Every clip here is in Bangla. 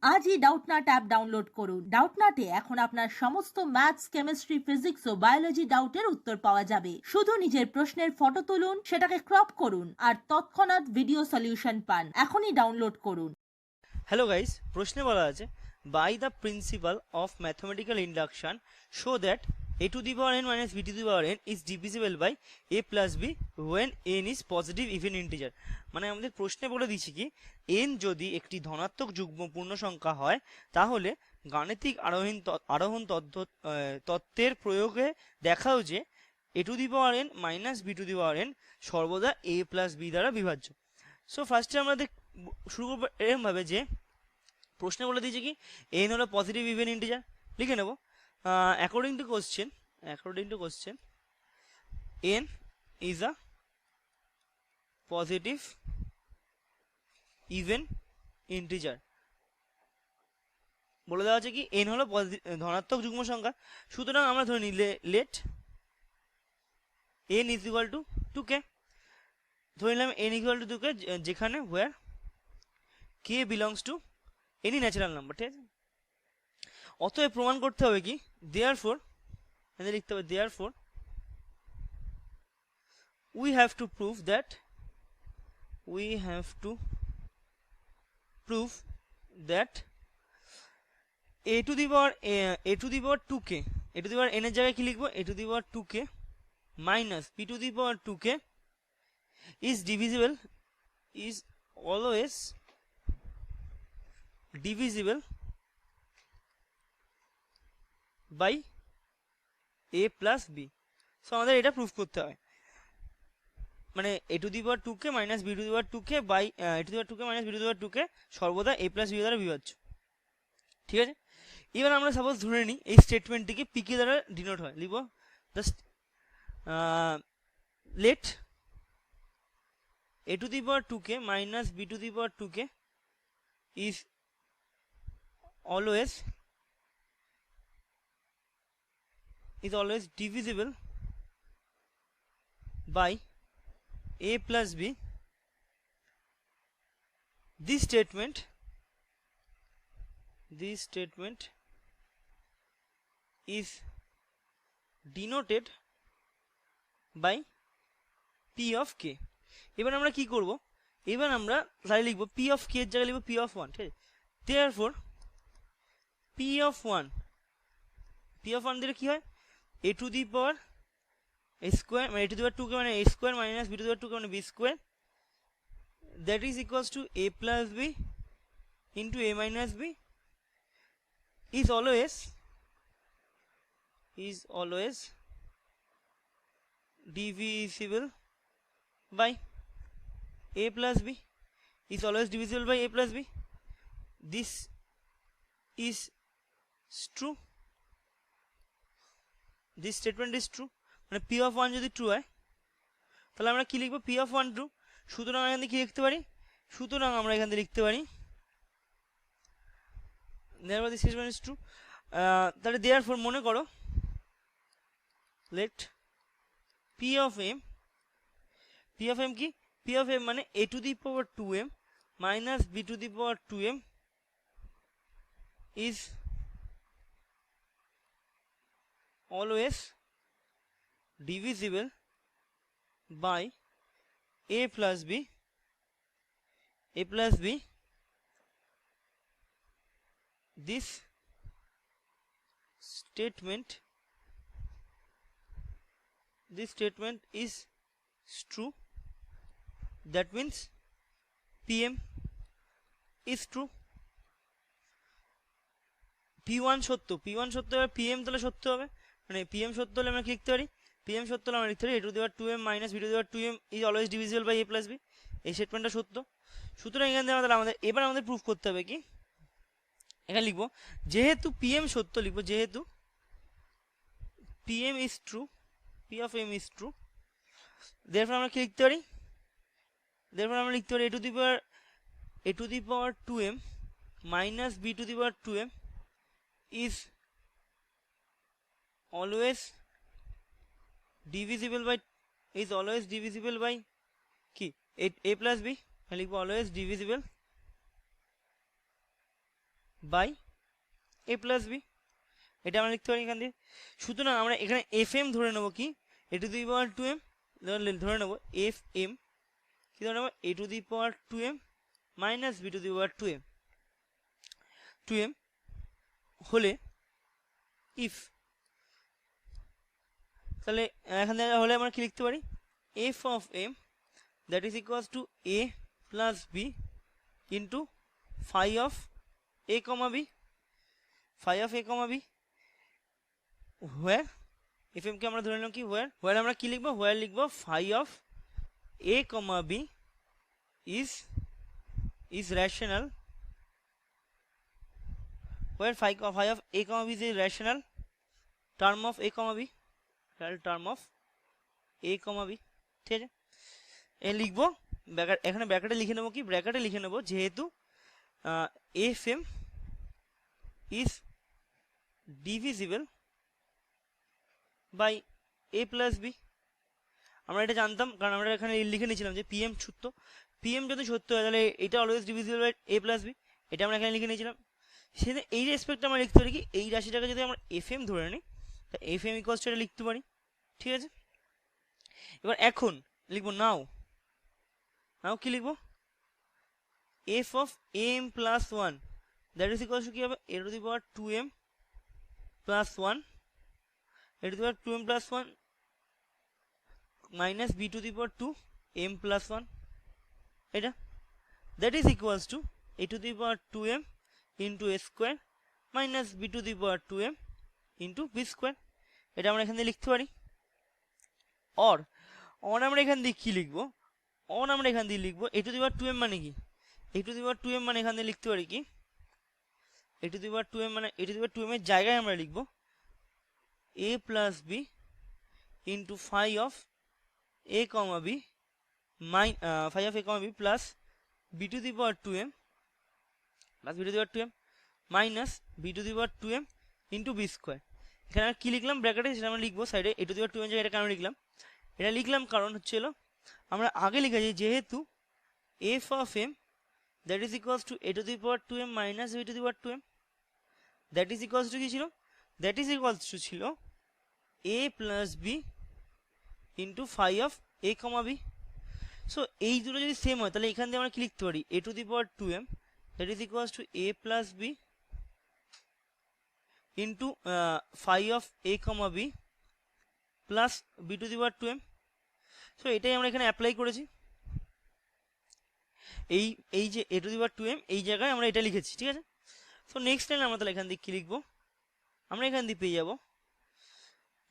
আজই ডাউটনাট অ্যাপ ডাউনলোড করুন। ডাউটনাটে এখন আপনার সমস্ত ম্যাথস, কেমিস্ট্রি, ফিজিক্স ও বায়োলজি ডাউটের উত্তর পাওয়া যাবে। শুধু নিজের প্রশ্নের ফটো তুলুন, সেটাকে ক্রপ করুন আর তৎক্ষণাৎ ভিডিও সলিউশন পান। এখনই ডাউনলোড করুন। হ্যালো গাইস, প্রশ্নে বলা আছে by the principle of mathematical induction show that a to the power n minus b to the power n is divisible by a plus b when n is positive even integer। মানে আমাদের প্রশ্নে বলে দিচ্ছি কি n যদি একটি ধনাত্মক যুগ্ম পূর্ণ সংখ্যা হয় তাহলে গাণিতিক আরোহণ তত্ত্বের প্রয়োগে দেখাও যে a to the power n minus b to the power n সর্বদা a plus b দ্বারা বিভাজ্য। সো ফার্স্টে আমরা শুরু করবো এরকমভাবে যে প্রশ্নে বলে দিয়েছে কি n হলো পজিটিভ ইভেন ইন্টিজার। লিখে নেব according to question n is a positive even integer. বলে দেওয়া আছে কি n হলো ধনাত্মক যুগ্ম সংখ্যা, সুতরাং আমরা ধরে নিলে let n is equal to 2k। ধরে নিলাম n ইকুয়াল টু 2k যেখানে where k belongs to any natural number. ঠিক আছে, অতএব প্রমাণ করতে হবে কি therefore লিখতে হবে therefore we have to prove that a to the power 2k, a to the power n এর জায়গায় কি লিখবো a to the power 2k minus p to the power 2k is always divisible by a plus b। So আমাদের এটা প্রুফ করতে হয়, মানে a to the power 2k minus b to the power 2k by a to the power 2k minus b to the power 2k সর্বদা a plus b দ্বারা বিভাজ্য। ঠিক আছে, এবার আমরা সাপোজ ধরে নিই এই স্টেটমেন্টটিকে pk দ্বারা ডিনোট হয়। লিখব just let a to the power 2k minus b to the power 2k is always divisible by a plus b। This statement is denoted by p of k। এবার আমরা কি করব, এবার আমরা তাহলে লিখব p of k এর জায়গায় লিখব p of 1। ঠিক আছে, therefore p of 1 দিলে কি হয় a to the power a square মানে a to the power 2k মানে a square minus b to the power 2k মানে b square that is equals to a plus b into a minus b is always divisible by a plus b this is true, this statement is true। মানে p of 1 যদি ট্রু হয় তাহলে আমরা কি লিখবো p of 1 ট্রু। সুতরাং এখান থেকে কি লিখতে পারি, আমরা এখান থেকে লিখতে পারি therefore this statement is true। তাহলে therefore মনে করো let p of m কি p of m মানে a to the power 2m minus b to the power 2m is always divisible by a plus b this statement is true, that means pm is true। p1 সত্য আর pm তাহলে সত্য হবে, মানে pm সত্য হলে আমরা কি লিখতে পারি pm সত্য হলে আমরা লিখতে পারি a to the power 2m minus b to the power 2m is always divisible by a plus b। এই স্টেটমেন্টটা সত্য। সুতরাং এখান থেকে এবার আমাদের প্রুফ করতে হবে কি, এখানে লিখবো যেহেতু pm সত্য, লিখবো যেহেতু pm is true, p of m is true, therefore আমরা কি লিখতে পারি a to the power 2m minus b to the power 2m is always divisible by কি a plus b। লিখবো always divisible by a plus b, এটা আমরা লিখতে পারি এখান দিয়ে। সুতরাং আমরা এখানে এফ এম ধরে নেবো কি, A to the power two M, ধরে নেবো এফ এম কি ধরে নেবো, A to the power two M minus B to the power two M হলে ইফ, তাহলে এখান থেকে হলে আমরা কি লিখতে পারি, F of M that is equals to A plus B into phi of A comma B, phi of A comma B where F M কে আমরা ধরে নিলাম কি হোয়ার আমরা কি লিখবো, হোয়ার লিখবো phi of A comma b is rational, where phi of a comma b is a rational term of a comma b, term of a comma b, ঠিক আছে। এ লিখবো এখানে ব্র্যাকেটে লিখে নেবো কি, ব্র্যাকেটে লিখে নেবো যেহেতু f m is divisible by a plus b, আমরা এটা জানতাম কারণ আমরা এখানে লিখে নিয়েছিলাম যে পিএম সত্য, পিএম যদি সত্য হয় তাহলে এটা always divisible by a plus b, এটা আমরা এখানে লিখে নিয়েছিলাম। সেটা এই রেসপেক্টে আমরা লিখতে পারি কি, এই রাশিটাকে যদি আমরা এফ এম ধরে নিই তা এফ এম ইকোয়ালস টু এটা লিখতে পারি, ঠিক আছে। এবার এখন লিখবো নাও কি লিখবো, F of M plus one that is equals to কি হবে, A to the power two M plus one, A to the power two M plus one minus B to the power two M plus one, এটা that is equals to A to the power two M into A square minus B to the power two M into B square, এটা আমরা এখান দিয়ে লিখতে পারি। অর আমরা এখান দিয়ে কি লিখবো, আমরা এখান দিয়ে লিখবো A to the power two M মানে কি, A to the power two M মানে এখান দিয়ে লিখতে পারি কি, A to the power two M মানে A to the power two M এর জায়গায় আমরা লিখবো A plus B into phi of A comma B phi of A comma B plus B to the power two M plus B to the power two M minus B to the power two M into B square. এখানে আমরা কি লিখলাম ব্র্যাকেটে, সেটা আমরা লিখবো সাইডে A to the power two M জায়গায়, এটা কেন লিখলাম, এটা লিখলাম কারণ হচ্ছিল আমরা আগে লিখেছি যেহেতু F of M that is equals to A to the power two M minus B to the power two M, that is equals to কি ছিল, দ্যাট ইজ ইকুয়ালস টু ছিল A plus B into phi of A comma B. So এই দুটো যদি সেম হয় তাহলে এখান দিয়ে আমরা কি লিখতে পারি, A to the power two M that is equals to A plus B into phi of A comma B plus B to the power two M. So এটাই আমরা এখানে অ্যাপ্লাই করেছি, এই যে A to the power two M এই জায়গায় আমরা এটা লিখেছি, ঠিক আছে। সো নেক্সট টাইম আমরা তাহলে এখান দিয়ে কি লিখবো, আমরা এখান দিয়ে পেয়ে যাবো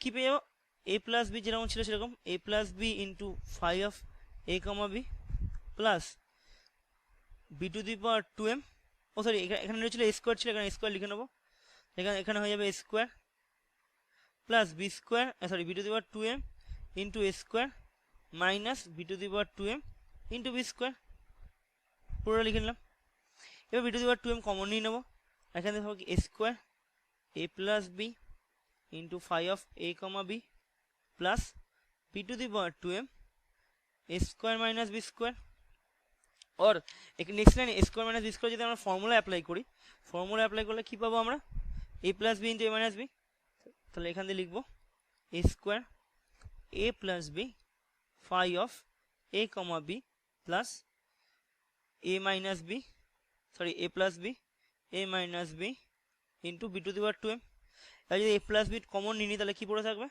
কি পেয়ে যাবো, এ প্লাস বি যেরকম ছিল সেরকম A plus B into phi of A comma B plus B to the power two M, oh sorry এখানে ছিল এ স্কোয়ার ছিল, এখানে স্কোয়ার লিখে নেবো, এখানে হয়ে যাবে A square plus B square sorry B to the power two M into A square minus B to the power two M into B square, পুরোটা লিখে নিলাম। এবার B to the power two M common নিয়ে নেবো, এখানে হবে কি A square A plus B into phi of A comma B plus B to the power two M A square minus B square. और নেক্সট লাইনে A square minus B square যদি আমরা ফর্মুলা অ্যাপ্লাই করি, ফর্মুলা অ্যাপ্লাই করলে কী পাবো আমরা, A plus B into A minus B, তাহলে এখান দিয়ে লিখবো A square A plus B phi of A comma B plus A minus B sorry A plus B A minus B into B to the power two M. আর যদি এ প্লাস বি কমন নিই তাহলে কী পড়ে থাকবে,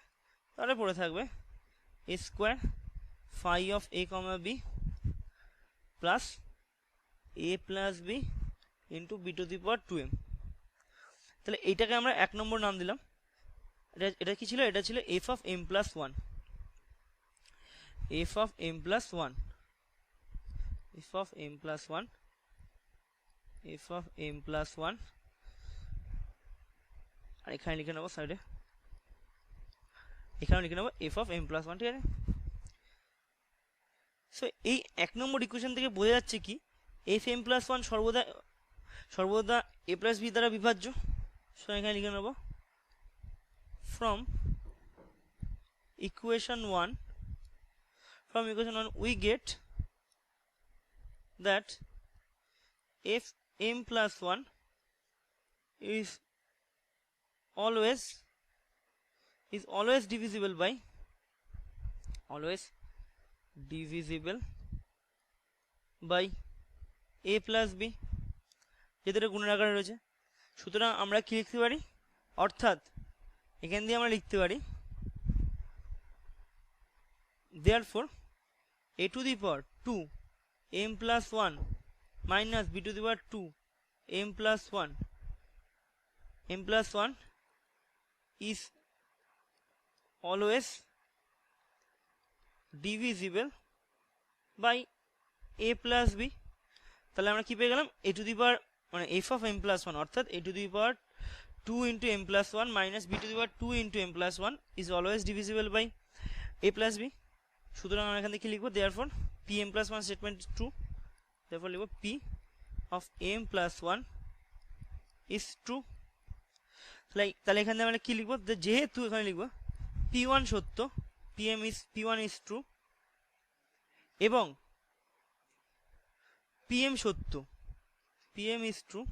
তাহলে পড়ে থাকবে A square phi of A comma B plus A plus B into B to the power two M. তাহলে এইটাকে আমরা এক নম্বর নাম দিলাম, এটা কি ছিল, এটা ছিল F of M plus one, F of M plus one, F of M plus one, F of M plus one, আর এখানে লিখে নেবো সাইডে, এখানে লিখে নেবো F of M plus one, ঠিক আছে। সো এই এক নম্বর ইকুয়েশন থেকে বোঝা যাচ্ছে কি এফ এম প্লাস ওয়ান সর্বদা এ প্লাস বি দ্বারা বিভাজ্য। সো এখানে লিখে নেব from equation one we get that f m plus one is always divisible by a plus b, যেটা গুণের আকারে রয়েছে। সুতরাং আমরা কি লিখতে পারি, অর্থাৎ এখান দিয়ে আমরা লিখতে পারি therefore a to the power 2 m plus 1 minus b to the power 2 m plus 1 is always divisible by a plus b। তাহলে আমরা কি পেয়ে গেলাম, a to the power মানে f of m plus 1 অর্থাৎ a to the power 2 into m plus 1 minus b to the power 2 into m plus 1 is always divisible by a plus b। সুতরাং আমরা এখান থেকে কি লিখবো, therefore p m plus 1 statement is true, therefore লিখবো p of m plus 1 is true। তাহলে এখানে আমরা কি লিখবো, যেহেতু এখানে লিখবো p1 সত্য, p1 is true এবং pm সত্য, pm is true,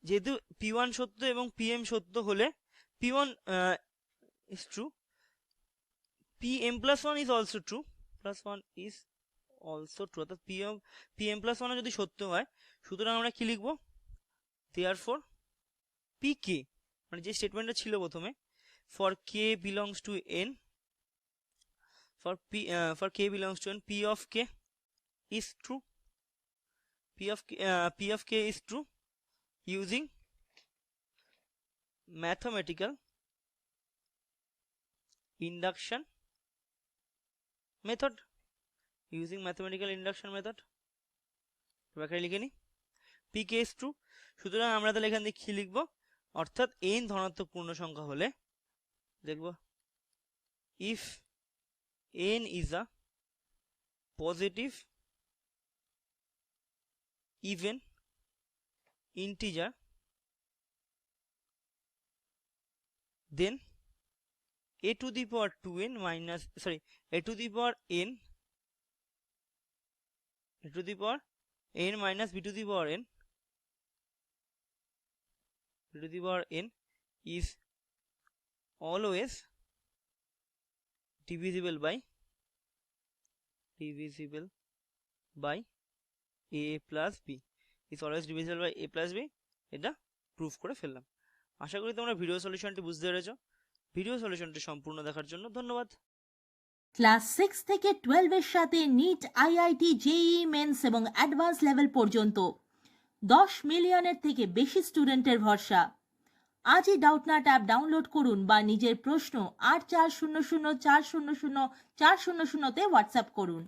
যেহেতু p1 সত্য এবং pm সত্য হলে p1 is true, pm plus 1 is also true, অর্থাৎ pm plus 1 যদি সত্য হয়, সুতরাং আমরা কি লিখবো, therefore pk মানে যে স্টেটমেন্টটা ছিল প্রথমে, for k belongs to n, for k belongs to n, p of k is true, p of k is true using mathematical induction method, ব্যাখ্যায় লিখে নি pk is true। সুতরাং আমরা তাহলে এখান থেকে কি লিখবো, অর্থাৎ n ধনাত্মক পূর্ণ সংখ্যা হলে দেখবো if n is a positive even integer then a to the power 2n minus a to the power n minus b to the power n is always divisible by a plus b, is always divisible by a plus b। এটা প্রুফ করে ফেললাম। আশা করি তোমরা ভিডিও সলিউশনটি বুঝতে পেরেছো। ভিডিও সলিউশনটি সম্পূর্ণ দেখার জন্য ধন্যবাদ। ক্লাস 6 থেকে 12 এর সাথে নিট, আইআইটি, জেইই মেন্স এবং অ্যাডভান্স লেভেল পর্যন্ত 10 মিলিয়নের থেকে বেশি স্টুডেন্টের ভরসা। আজই ডাউটনাট অ্যাপ ডাউনলোড করুন বা নিজের প্রশ্ন 8400400400 তে হোয়াটসঅ্যাপ করুন।